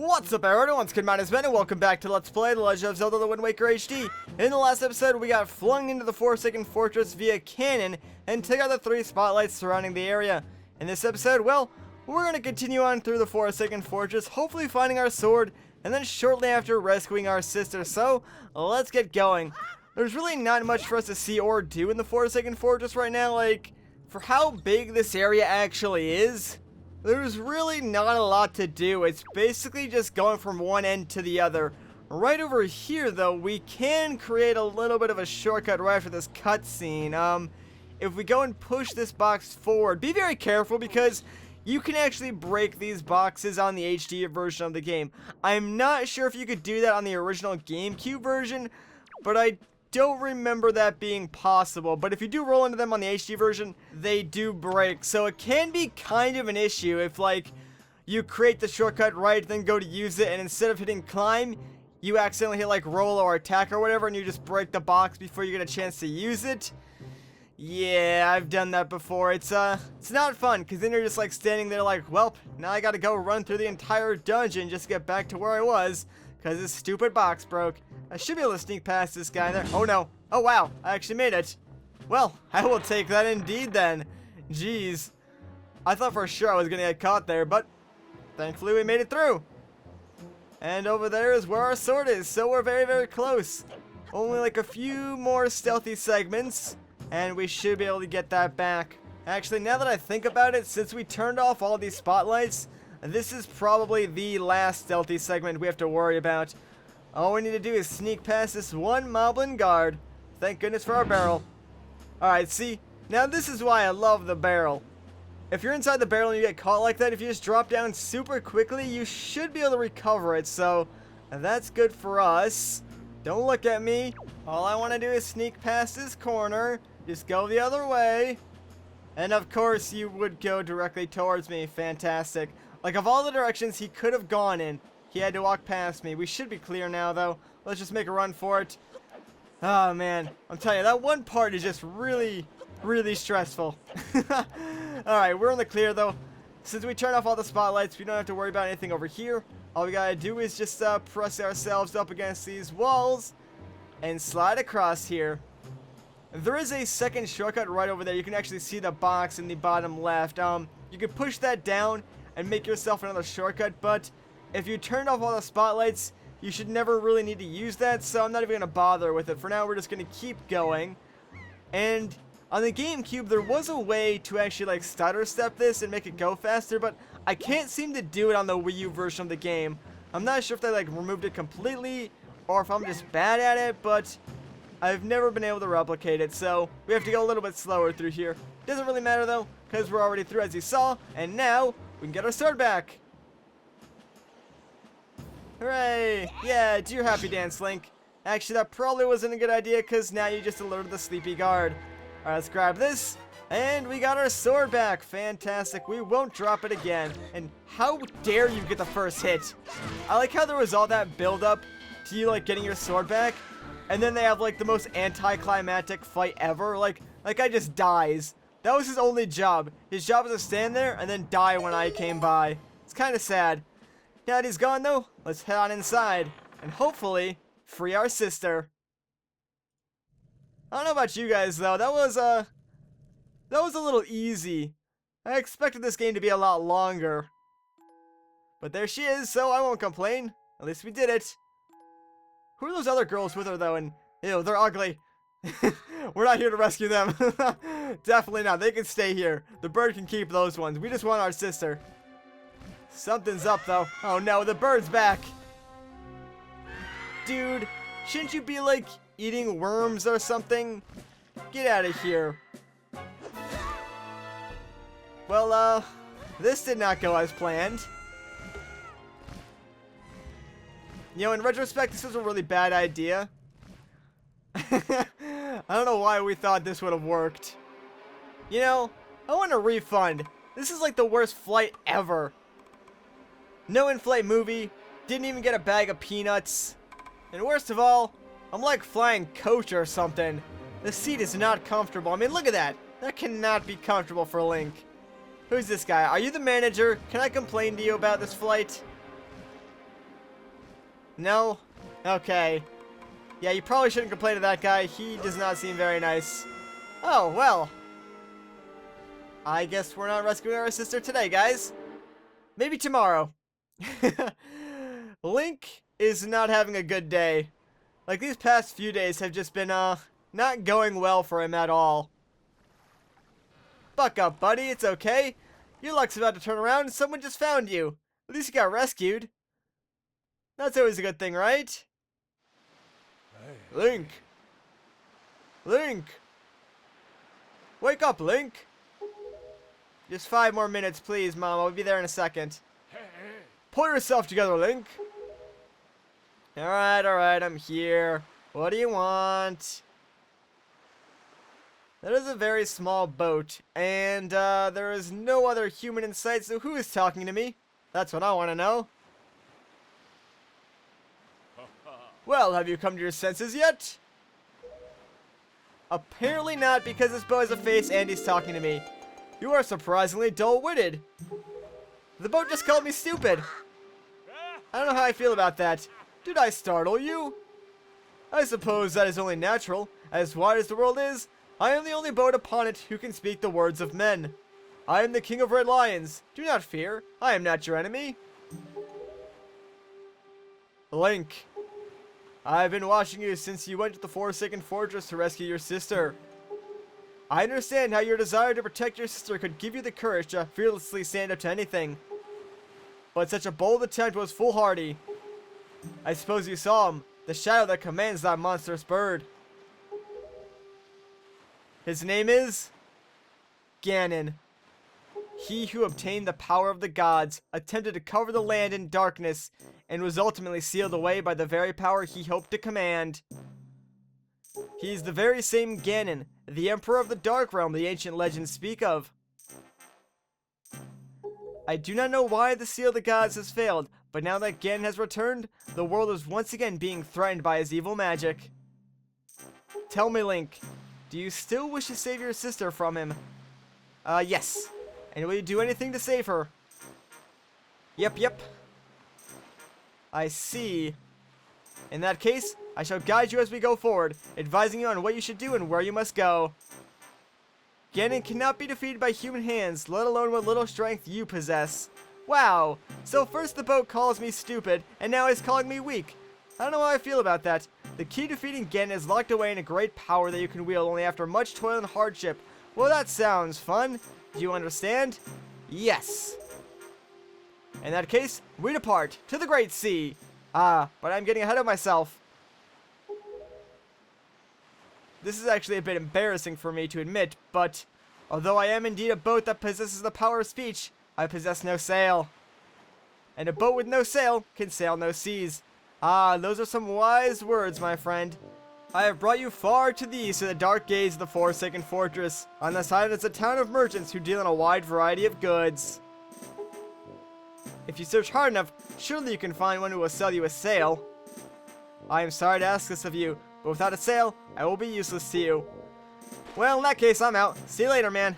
What's up everyone, it's Good Ben, and welcome back to Let's Play The Legend of Zelda The Wind Waker HD. In the last episode, we got flung into the Forsaken Fortress via cannon and took out the 3 spotlights surrounding the area. In this episode, well, we're going to continue on through the Forsaken Fortress, hopefully finding our sword, and then shortly after rescuing our sister. So, let's get going. There's really not much for us to see or do in the Forsaken Fortress right now, like, for how big this area actually is. There's really not a lot to do. It's basically just going from one end to the other. Right over here, though, we can create a little bit of a shortcut right after this cutscene. If we go and push this box forward, be very careful because you can actually break these boxes on the HD version of the game. I'm not sure if you could do that on the original GameCube version, but I don't remember that being possible. But if you do roll into them on the HD version, they do break. So it can be kind of an issue if, like, you create the shortcut right, then go to use it, and instead of hitting climb, you accidentally hit, like, roll or attack or whatever, and you just break the box before you get a chance to use it. Yeah, I've done that before. It's not fun, because then you're just, like, standing there like, well, now I gotta go run through the entire dungeon just to get back to where I was, because this stupid box broke. I should be able to sneak past this guy there. Oh no. Oh wow, I actually made it. Well, I will take that indeed then. Jeez. I thought for sure I was gonna get caught there, but thankfully we made it through. And over there is where our sword is, so we're very, very close. Only like a few more stealthy segments, and we should be able to get that back. Actually, now that I think about it, since we turned off all these spotlights, this is probably the last stealthy segment we have to worry about. All we need to do is sneak past this one moblin guard. Thank goodness for our barrel. Alright, see? Now this is why I love the barrel. If you're inside the barrel and you get caught like that, if you just drop down super quickly, you should be able to recover it. So, that's good for us. Don't look at me. All I want to do is sneak past this corner. Just go the other way. And of course, you would go directly towards me. Fantastic. Like, of all the directions he could have gone in, he had to walk past me. We should be clear now, though. Let's just make a run for it. Oh, man. I'm telling you, that one part is just really, really stressful. Alright, we're in the clear, though. Since we turned off all the spotlights, we don't have to worry about anything over here. All we gotta do is just press ourselves up against these walls and slide across here. There is a second shortcut right over there. You can actually see the box in the bottom left. You can push that down and make yourself another shortcut, but if you turned off all the spotlights, you should never really need to use that, so I'm not even going to bother with it. For now, we're just going to keep going. And on the GameCube, there was a way to actually, like, stutter step this and make it go faster, but I can't seem to do it on the Wii U version of the game. I'm not sure if they, like, removed it completely, or if I'm just bad at it, but I've never been able to replicate it, so we have to go a little bit slower through here. Doesn't really matter, though, because we're already through, as you saw, and now we can get our sword back. Hooray! Yeah, do your happy dance, Link. Actually, that probably wasn't a good idea, because now you just alerted the sleepy guard. Alright, let's grab this, and we got our sword back. Fantastic. We won't drop it again. And how dare you get the first hit? I like how there was all that build-up to you, like, getting your sword back, and then they have, like, the most anticlimactic fight ever. Like guy just dies. That was his only job. His job was to stand there and then die when I came by. It's kind of sad. Now that he's gone, though, let's head on inside and hopefully free our sister. I don't know about you guys, though. That was a little easy. I expected this game to be a lot longer. But there she is, so I won't complain. At least we did it. Who are those other girls with her, though? And, ew, they're ugly. We're not here to rescue them. Definitely not. They can stay here. The bird can keep those ones. We just want our sister. Something's up, though. Oh, no. The bird's back. Dude, shouldn't you be, like, eating worms or something? Get out of here. Well, this did not go as planned. You know, in retrospect, this was a really bad idea. I don't know why we thought this would have worked. You know, I want a refund. This is like the worst flight ever. No in-flight movie. Didn't even get a bag of peanuts. And worst of all, I'm like flying coach or something. The seat is not comfortable. I mean, look at that. That cannot be comfortable for Link. Who's this guy? Are you the manager? Can I complain to you about this flight? No? Okay. Yeah, you probably shouldn't complain to that guy. He does not seem very nice. Oh, well. I guess we're not rescuing our sister today, guys. Maybe tomorrow. Link is not having a good day. Like, these past few days have just been, not going well for him at all. Buck up, buddy. It's okay. Your luck's about to turn around and someone just found you. At least you got rescued. That's always a good thing, right? Link. Link. Wake up, Link. Just 5 more minutes, please, Mom. I'll be there in a second. Pull yourself together, Link. Alright, I'm here. What do you want? That is a very small boat, and there is no other human in sight, so who is talking to me? That's what I want to know. Well, have you come to your senses yet? Apparently not, because this boat has a face and he's talking to me. You are surprisingly dull-witted. The boat just called me stupid. I don't know how I feel about that. Did I startle you? I suppose that is only natural. As wide as the world is, I am the only boat upon it who can speak the words of men. I am the king of red lions. Do not fear. I am not your enemy. Link. I've been watching you since you went to the Forsaken Fortress to rescue your sister. I understand how your desire to protect your sister could give you the courage to fearlessly stand up to anything. But such a bold attempt was foolhardy. I suppose you saw him, the shadow that commands that monstrous bird. His name is Ganon. He who obtained the power of the gods, attempted to cover the land in darkness, and was ultimately sealed away by the very power he hoped to command. He is the very same Ganon, the Emperor of the Dark Realm the ancient legends speak of. I do not know why the Seal of the Gods has failed, but now that Ganon has returned, the world is once again being threatened by his evil magic. Tell me, Link, do you still wish to save your sister from him? Yes. And will you do anything to save her? Yep. I see. In that case, I shall guide you as we go forward, advising you on what you should do and where you must go. Ganon cannot be defeated by human hands, let alone what little strength you possess. Wow, so first the boat calls me stupid, and now he's calling me weak. I don't know how I feel about that. The key to defeating Ganon is locked away in a great power that you can wield only after much toil and hardship. Well, that sounds fun. Do you understand? Yes. In that case, we depart to the Great Sea. But I'm getting ahead of myself. This is actually a bit embarrassing for me to admit, but although I am indeed a boat that possesses the power of speech, I possess no sail. And a boat with no sail can sail no seas. Those are some wise words, my friend. I have brought you far to the east to the dark gates of the Forsaken Fortress. On this island is a town of merchants who deal in a wide variety of goods. If you search hard enough, surely you can find one who will sell you a sail. I am sorry to ask this of you, but without a sail, I will be useless to you. Well, in that case, I'm out. See you later, man.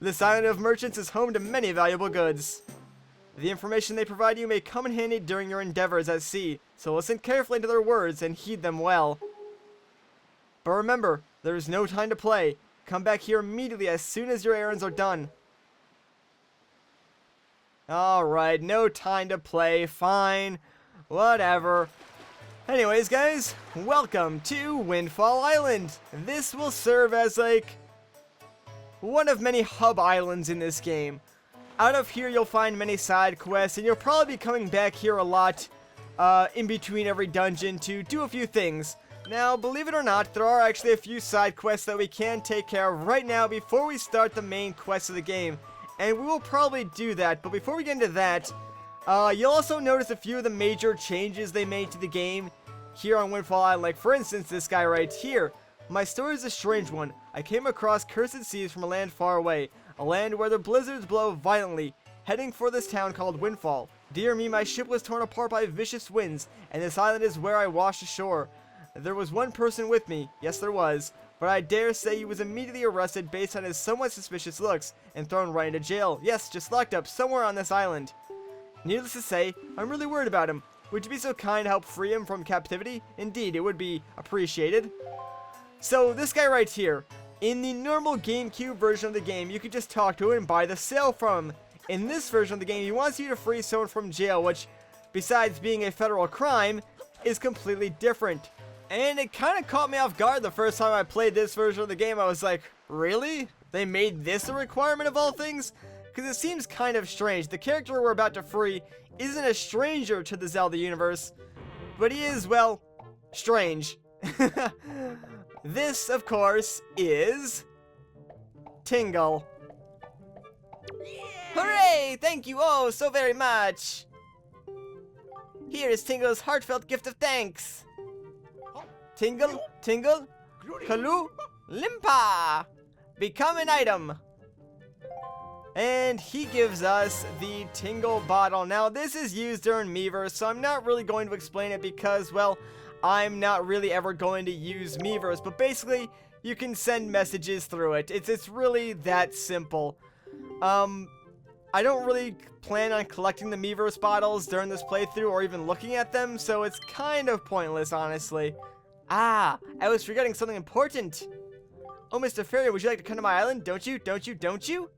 This island of merchants is home to many valuable goods. The information they provide you may come in handy during your endeavors at sea, so listen carefully to their words and heed them well. But remember, there is no time to play. Come back here immediately as soon as your errands are done. Alright, no time to play, fine, whatever. Anyways, guys, welcome to Windfall Island. This will serve as, like, one of many hub islands in this game. Out of here, you'll find many side quests, and you'll probably be coming back here a lot in between every dungeon to do a few things. Now, believe it or not, there are actually a few side quests that we can take care of right now before we start the main quest of the game. And we will probably do that, but before we get into that, you'll also notice a few of the major changes they made to the game here on Windfall Island. Like, for instance, this guy right here. My story is a strange one. I came across cursed seas from a land far away. A land where the blizzards blow violently, heading for this town called Windfall. Dear me, my ship was torn apart by vicious winds, and this island is where I washed ashore. There was one person with me, yes there was, but I dare say he was immediately arrested based on his somewhat suspicious looks, and thrown right into jail. Yes, just locked up somewhere on this island. Needless to say, I'm really worried about him. Would you be so kind to help free him from captivity? Indeed, it would be appreciated. So, this guy right here. In the normal GameCube version of the game, you could just talk to him and buy the sale from him. In this version of the game, he wants you to free someone from jail, which, besides being a federal crime, is completely different. And it kind of caught me off guard the first time I played this version of the game. I was like, really? They made this a requirement of all things? Because it seems kind of strange. The character we're about to free isn't a stranger to the Zelda universe, but he is, well, strange. This, of course, is Tingle. Hooray! Thank you oh so very much! Here is Tingle's heartfelt gift of thanks. Tingle, Tingle, Kalu, Limpa! Become an item! And he gives us the Tingle Bottle. Now, this is used during Miiverse, so I'm not really going to explain it because, well, I'm not really ever going to use Miiverse. But basically, you can send messages through it. It's really that simple. I don't really plan on collecting the Miiverse bottles during this playthrough or even looking at them, so it's kind of pointless, honestly. Ah, I was forgetting something important. Oh, Mr. Fairy, would you like to come to my island? Don't you? Don't you? Don't you?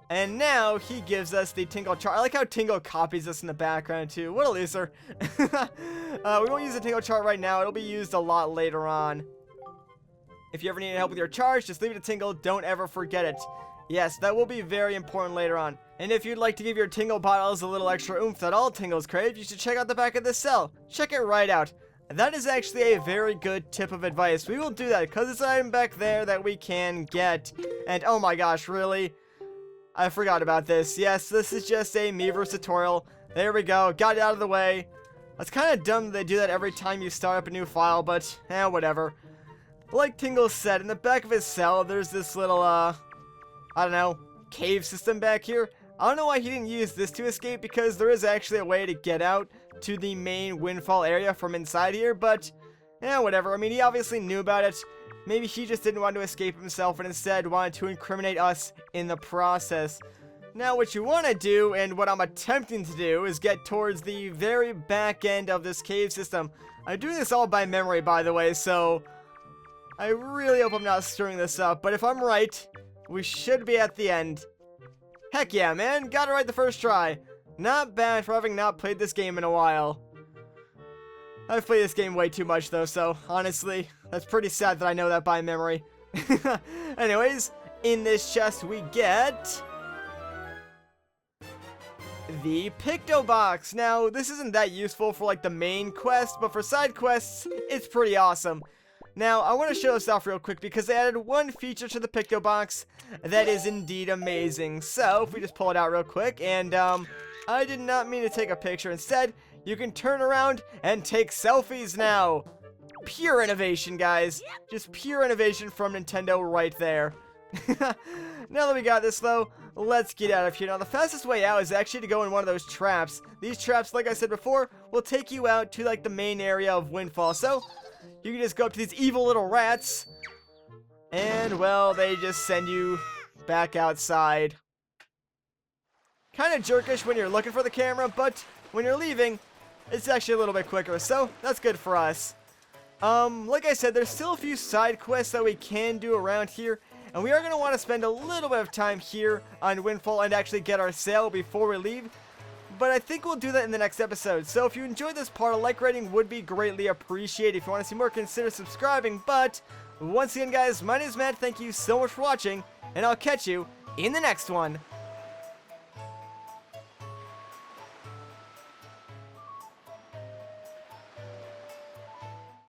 And now he gives us the Tingle chart. I like how Tingle copies us in the background too. What a loser. We won't use the Tingle chart right now. It'll be used a lot later on. If you ever need help with your charge, just leave it to Tingle. Don't ever forget it. Yes, that will be very important later on. And if you'd like to give your Tingle bottles a little extra oomph that all Tingles crave, you should check out the back of this cell. Check it right out. That is actually a very good tip of advice. We will do that because it's an item back there that we can get. And oh my gosh, really? I forgot about this. Yes, this is just a Miiverse tutorial. There we go. Got it out of the way. It's kind of dumb that they do that every time you start up a new file, but whatever. Like Tingle said, in the back of his cell, there's this little, I don't know, cave system back here. I don't know why he didn't use this to escape, because there is actually a way to get out to the main Windfall area from inside here, but, whatever. I mean, he obviously knew about it. Maybe he just didn't want to escape himself and instead wanted to incriminate us in the process. Now, what you want to do, and what I'm attempting to do, is get towards the very back end of this cave system. I'm doing this all by memory, by the way, so I really hope I'm not screwing this up. But if I'm right, we should be at the end. Heck yeah, man. Got it right the first try. Not bad for having not played this game in a while. I've played this game way too much, though, so honestly, that's pretty sad that I know that by memory. Anyways, in this chest we get the Pictou Box. Now, this isn't that useful for, like, the main quest, but for side quests, it's pretty awesome. Now, I want to show this off real quick because they added one feature to the Pictou Box that is indeed amazing. So, if we just pull it out real quick, and, I did not mean to take a picture. Instead, you can turn around and take selfies now. Pure innovation, guys. Just pure innovation from Nintendo right there. Now that we got this, though, let's get out of here. Now, the fastest way out is actually to go in one of those traps. These traps, like I said before, will take you out to, like, the main area of Windfall. So, you can just go up to these evil little rats, and, well, they just send you back outside. Kind of jerkish when you're looking for the camera, but when you're leaving, it's actually a little bit quicker, so that's good for us. Like I said, there's still a few side quests that we can do around here, and we are going to want to spend a little bit of time here on Windfall and actually get our sale before we leave, but I think we'll do that in the next episode. So if you enjoyed this part, a like rating would be greatly appreciated. If you want to see more, consider subscribing, but once again, guys, my name is Matt, thank you so much for watching, and I'll catch you in the next one.